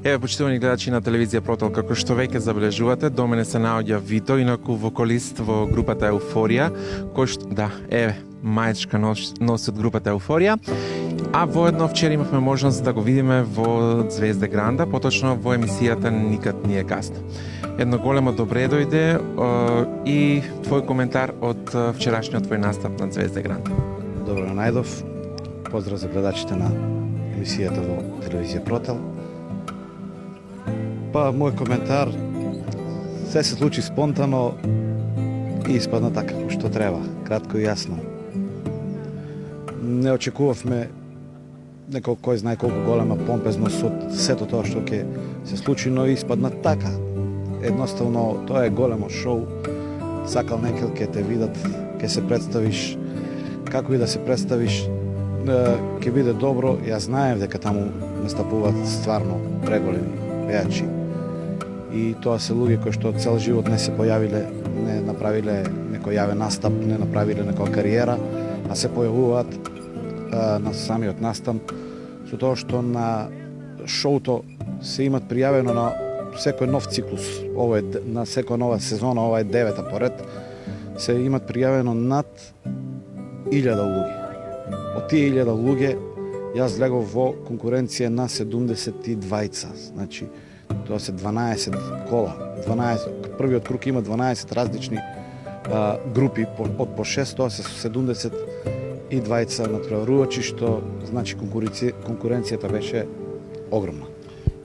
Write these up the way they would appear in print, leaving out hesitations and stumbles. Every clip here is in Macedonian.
Еве, почитувани гледачи на телевизија Протол, како што веќе забележувате, до мене се наоѓа Вито, инаку вокалист во групата Еуфорија, кој што, да, еве, мајчка носи од групата Еуфорија. А воедно вчера имавме можност да го видиме во Звезде Гранда, поточно во емисијата Никад не е касно. Едно големо добре дојде и твој коментар од вчерашниот твој настап на Звезде Гранда. Добро најдов. Поздрав за гледачите на емисијата во телевизија Протел. Па, мој коментар, се случи спонтано и испадна така како што треба, кратко и јасно. Не очекувавме кој знае колку голема помпезност од сето тоа што ќе се случи, но испадна така. Едноставно, тоа е големо шоу, сакал некој ќе те видат, ќе се представиш, како и да се представиш, ќе биде добро. Јас знаев дека таму настапуваат стварно преголеми пејачи. И тоа се луѓе кои што цел живот не се појавиле, не направиле некој јавен настап, не направиле некоја кариера, а се појавуваат на самиот настан, со тоа што на шоуто се имат пријавено на секој нов циклус, на секоја нова сезона, ова е 9-та поред, се имат пријавено над 1000 луѓе. Од тие 1000 луѓе, јас легов во конкуренција на 72-ца, значи, тоа се 12 кола. Првиот круг има 12 различни групи од по 6, тоа се 72 натпреварувачи, што значи конкуренцијата беше огромна.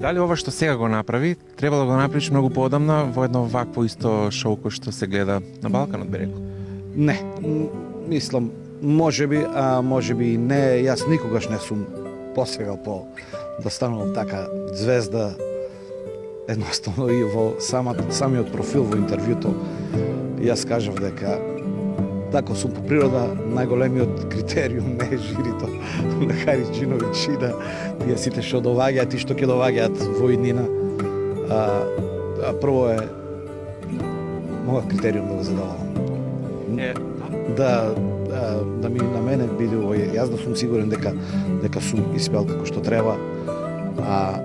Дали ова што сега го направи, треба да го направиш многу поодамна во едно вакво исто шоу кој што се гледа на Балканот, би рекол? Не, мислам, можеби, а можеби и не. Јас никогаш не сум посегал по да станувам така звезда. Едноставно и во самиот профил во интервјуто јас кажав дека така сум по природа, најголемиот критериум не е жирито на Хариџиновиќ и да тие сите што доваѓаат и што ќе доваѓаат во иднина. Прво е мојот критериум да го задоволам. Да ми на мене биде овој, јас да сум сигурен дека сум испел како што треба, а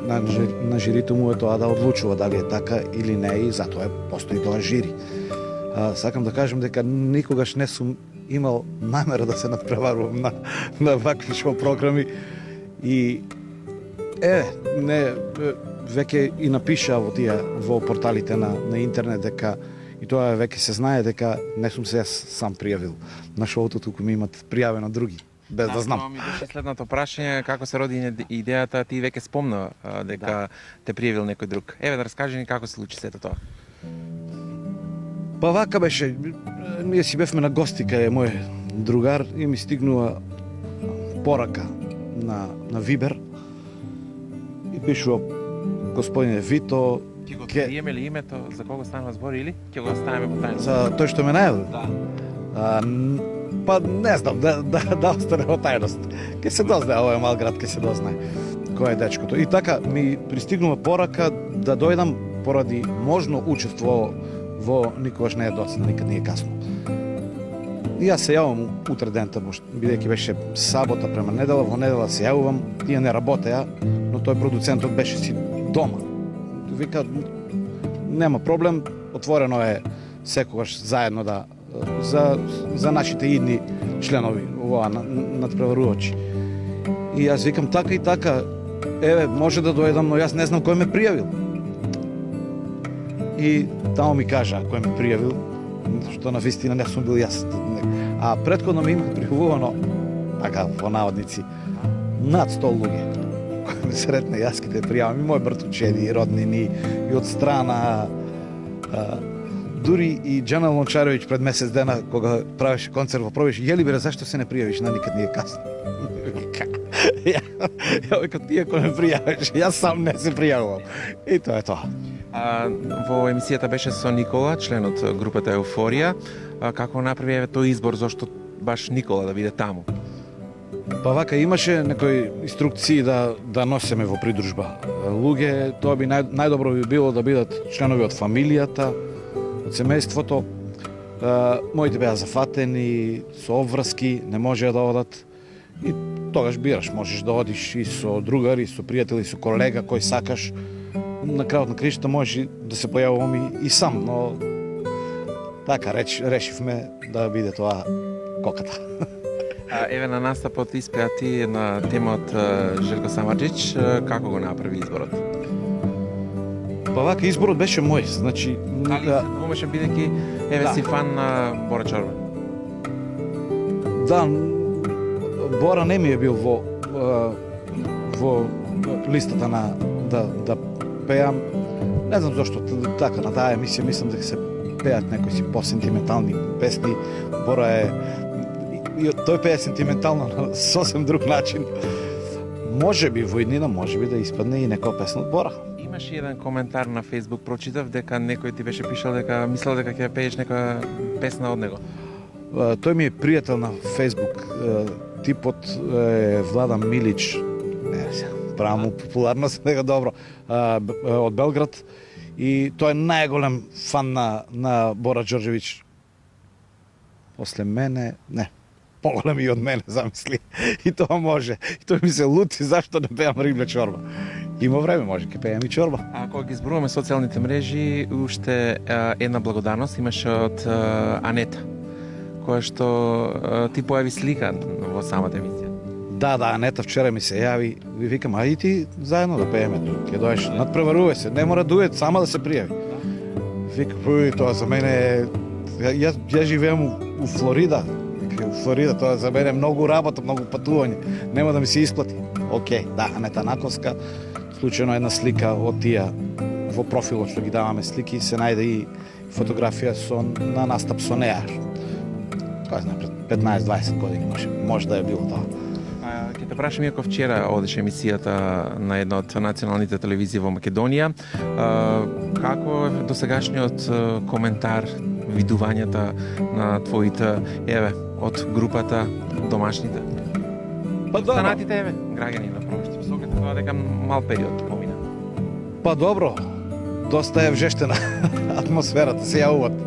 на жирито му е тоа да одлучува дали е така или не, и затоа постои тоа жири. Сакам да кажам дека никогаш не сум имал намера да се надпреварувам на вакви шоу програми и веќе и напиша во порталите на интернет дека и тоа веќе се знае дека не сум се сам пријавил на шоуто, туку ми имат пријавено други, без да знам. Ми беше следното прашање, како се роди идејата, ти веќе спомна дека те пријавил некој друг. Еве да раскажи ни како се случи сето тоа. Па вака беше, ние си бевме на гости кај мој другар и ми стигнува порака на Вибер и пишува: господине Вито, Ќе го приеме ли името, за кого станува збор, или ќе го оставиме по тајност? За тој што ме најави? Да. Па не знам, да остане во тајност. Ке се дознае, ова е мал град, ке се дознае кој е дечкото. И така ми пристигнува порака да дојдам поради можно учество во Никогаш не е доцна, никад не е касно. И јас се јавам утре дента, бидејќи беше сабота према недела, во недела се јавувам, тие не работеа, но тој продуцентот беше си дома. Вика, нема проблем, отворено е секогаш заедно за нашите идни членови оваа надпреварувачи. И јас викам така и така, еве, може да дојдам, но јас не знам кој ме пријавил. И тамо ми кажа кој ме пријавил, што на вистина не сум бил јас. А претходно ми имах пријавувано, така, во наводници, над 100 луѓе. Кој ме сретне, јас ке те пријавам, и мој братучеди, и роднини, и од страна. Дури и Џанел Лончаровиќ пред месец дена, кога правеше концерт во Пробиш, јели бре, зашто се не пријавиш на Никад не е касно? Ја викам, тие кој ме пријавиш, јас сам не се пријавувам. И тоа е тоа. Во емисијата беше со Никола, член од групата Еуфорија. Како направи тој избор, зошто баш Никола да биде таму? Па вака, имаше некои инструкции да носиме во придружба луѓе. Тоа би најдобро би било да бидат членови од фамилијата, од семејството. Моите беа зафатени со обврски, не можеа да одат. И тогаш бираш, можеш да одиш и со другари, и со пријатели, и со колега кој сакаш. На крајот на краишта можеш и да се појавувам и сам, но така решивме да биде тоа коката. Еве на настапот испеа ти на темот Желко Самарџич, како го направи изборот? Па вака изборот беше мој, значи Дали се двумеше бидејќи еве си фан на Бора Чорба? Да, Бора не ми е бил во листата на да пеам. Не знам зашто така на таа емисија мислам дека се пеат некои си посентиментални песни. Бора е тој пее сентиментално на сосем друг начин. Може би во иднина, може би да испадне и некоја песна од Бора. Имаше еден коментар на Facebook, прочитав дека некој ти беше пишал дека мислел дека ќе пееш некоја песна од него. Тој ми е пријател на Facebook. Типот е Владан Милич. Правам му популарност, него добро. Од Белград. И тој е најголем фан на Бора Ѓорѓевиќ. После мене, не, поголем и од мене, замисли. И тоа може. И тој ми се лути зашто не пеам рибле чорба. Има време, може ќе пеем и чорба. А кога ги зборуваме социјалните мрежи, уште една благодарност имаше од Анета, која што ти појави слика во самата емисија. Да, Анета вчера ми се јави, ви викам, ајди ти заедно да пееме тук, ќе доеш, надпреварувај се, не мора дует, сама да се пријави. Викам, тоа за мене е, ја живеам у Флорида, у Флорида, тоа за мене е многу работа, многу патување, нема да ми се исплати. Океј, да, Анета Наковска, случајно една слика од тие во профилот што ги даваме слики, се најде и фотографија на настап со неа. Кој знае, пред 15-20 години може да е било тоа. Ќе те прашам, иако вчера одеше емисијата на една од националните телевизии во Македонија, како е досегашниот коментар, видувањата на твоите, еве, од групата домашните? Па добро. Станатите, еве, граѓани на промиште, со оглед на тоа дека мал период помина. Па добро, доста е вжештена атмосферата, се јавуват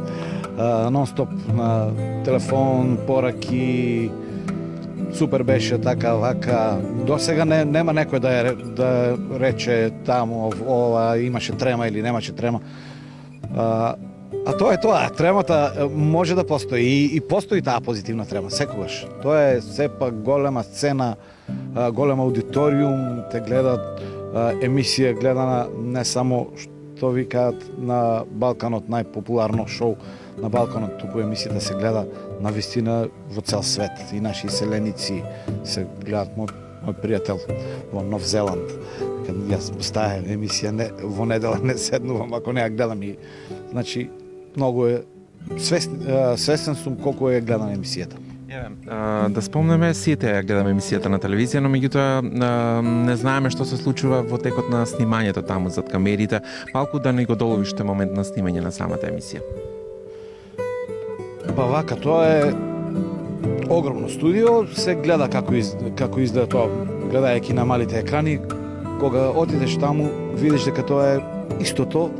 нон-стоп на телефон, пораки, супер беше така, вака. До сега нема некој да рече таму ова имаше трема или немаше трема. А тоа е тоа, тремата може да постои и постои таа позитивна трема секогаш. Тоа е сепак голема сцена, голем аудиториум, те гледат емисија гледана не само што викаат на Балканот, најпопуларно шоу на Балканот, туку емисијата се гледа на вистина во цел свет. И наши иселеници се гледат. Мој пријател во Нов Зеланд, кога јас стаја емисија во недела не седнувам ако не ја гледам и значи многу е свесен сум колку е гледана емисијата. Да спомнеме, сите ја гледаме емисијата на телевизија, но меѓутоа не знаеме што се случува во текот на снимањето таму зад камерите. Малку да не го доловиш тој момент на снимање на самата емисија. Па вака, тоа е огромно студио, се гледа како изгледа тоа, гледајќи на малите екрани. Кога отидеш таму, видиш дека тоа е истото,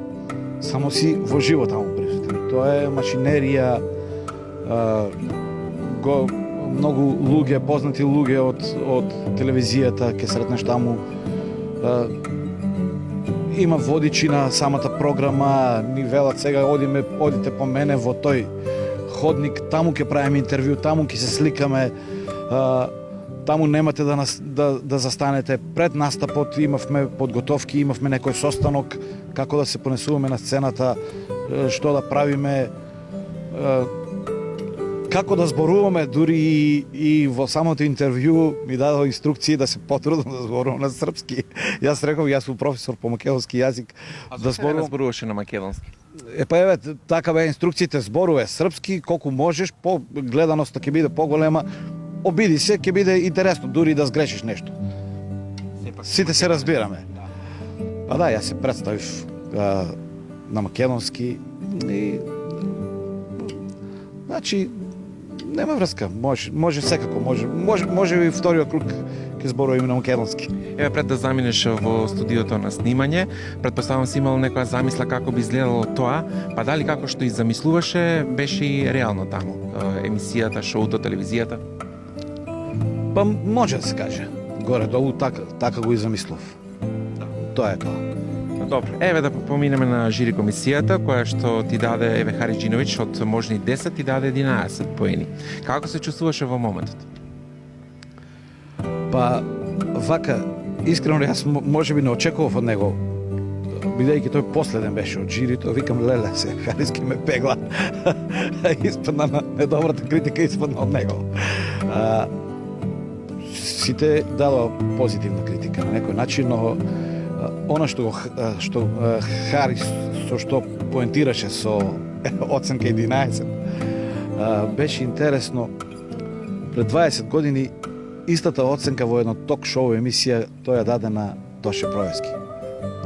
само си во живо таму присутен. Тоа е машинерија, многу луѓе, познати луѓе од телевизијата ќе сретнеш таму. Има водичи на самата програма, ни велат сега одите по мене во тој ходник, таму ќе правиме интервју, таму ќе се сликаме, таму немате да застанете. Пред настапот имавме подготовки, имавме некој состанок, како да се понесуваме на сцената, што да правиме, како да зборуваме, дури и во самото интервју ми дадоа инструкции да се потрудам да зборувам на српски. Јас реков, јас сум професор по македонски јазик, да зборуваше на македонски. Па еве, така бе инструкциите, зборуве српски, колку можеш, по гледаноста ќе биде поголема, обиди се, ќе биде интересно, дури да сгрешиш нешто. Сите се разбираме. Па да, јас се представив на македонски и значи нема врска, може секако, може и вториот круг ќе зборуваме на македонски. Еве, пред да заминеш во студиото на снимање, предпоставам си имал некоја замисла како би изгледало тоа, па дали како што и замислуваше, беше и реално таму, емисијата, шоуто, телевизијата? Па може да се каже. Горе-долу така го и замислов. Тоа е тоа. Добро, еве да поминеме на жири комисијата, која што ти даде Еве Хариџиновиќ од можни 10 ти даде 11 поени. Како се чувствуваше во моментот? Па, вака, искрено јас може би не очекував од него, бидејќи тој последен беше од жирито, викам, леле се, Хариски ме пегла. Испадна на недобрата критика, испадна од него. Сите дадоа позитивна критика на некој начин, но она што Харис со што поентираше со оценка 11, беше интересно. Пред 20 години истата оценка во едно ток-шоу емисија тој ја даде на Тоше Проевски,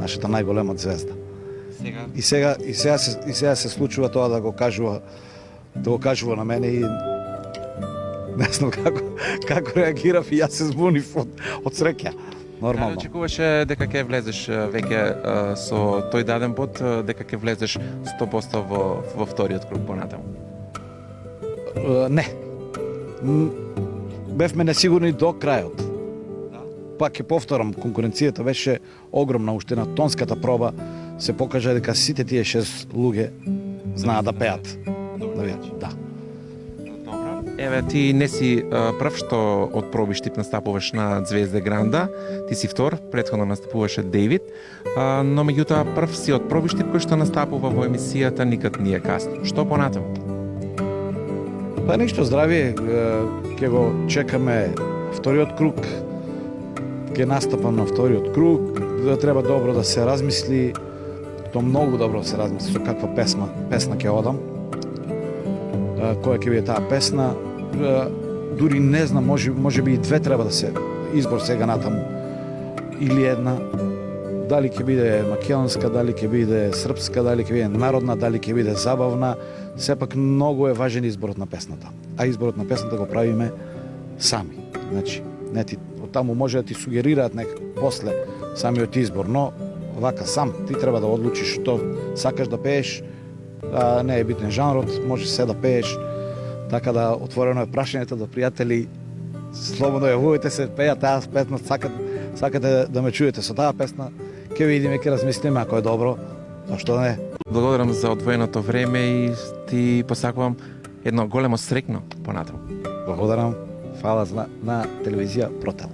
нашата најголема звезда. И сега се случува тоа да го кажува на мене и не знам како реагирав и јас се збунив од среќа. Нормално. Очекуваше дека ќе влезеш веќе со тој даден бод, дека ќе влезеш 100% во вториот круг понатаму? Не. Бевме несигурни до крајот. Пак ќе повторам, конкуренцијата беше огромна, уште на тонската проба се покажа дека сите тие 6 луѓе знаат да пеат. Да. Еве, ти не си прв што од проби Штип настапуваш на Звезде Гранда, ти си втор, претходно настапуваше Дејвид, но меѓутоа прв си од проби Штип кој што настапува во емисијата Никад не е касно. Што понатаму? Па ништо, здравие, ќе го чекаме вториот круг, ќе настапам на вториот круг, треба добро да се размисли, то многу добро да се размисли со каква песна ќе одам, која ќе биде таа песна, дури не знам, може би и две треба да се избор сега натаму, или една, дали ќе биде македонска, дали ќе биде српска, дали ќе биде народна, дали ќе биде забавна, сепак многу е важен изборот на песната. А изборот на песната го правиме сами. Значи, не ти оттаму може да ти сугерираат после самиот избор, но вака сам ти треба да одлучиш што сакаш да пееш, не е битен жанрот, може се да пееш, така да отворено е прашањето до пријатели, слободно јавувајте се, пеја таа песна, сакате да ме чуете со таа песна, ќе видиме, ќе размислиме, ако е добро, зашто не. Благодарам за одвоеното време и ти посакувам едно големо среќно понатаму. Благодарам, фала на телевизија Протел.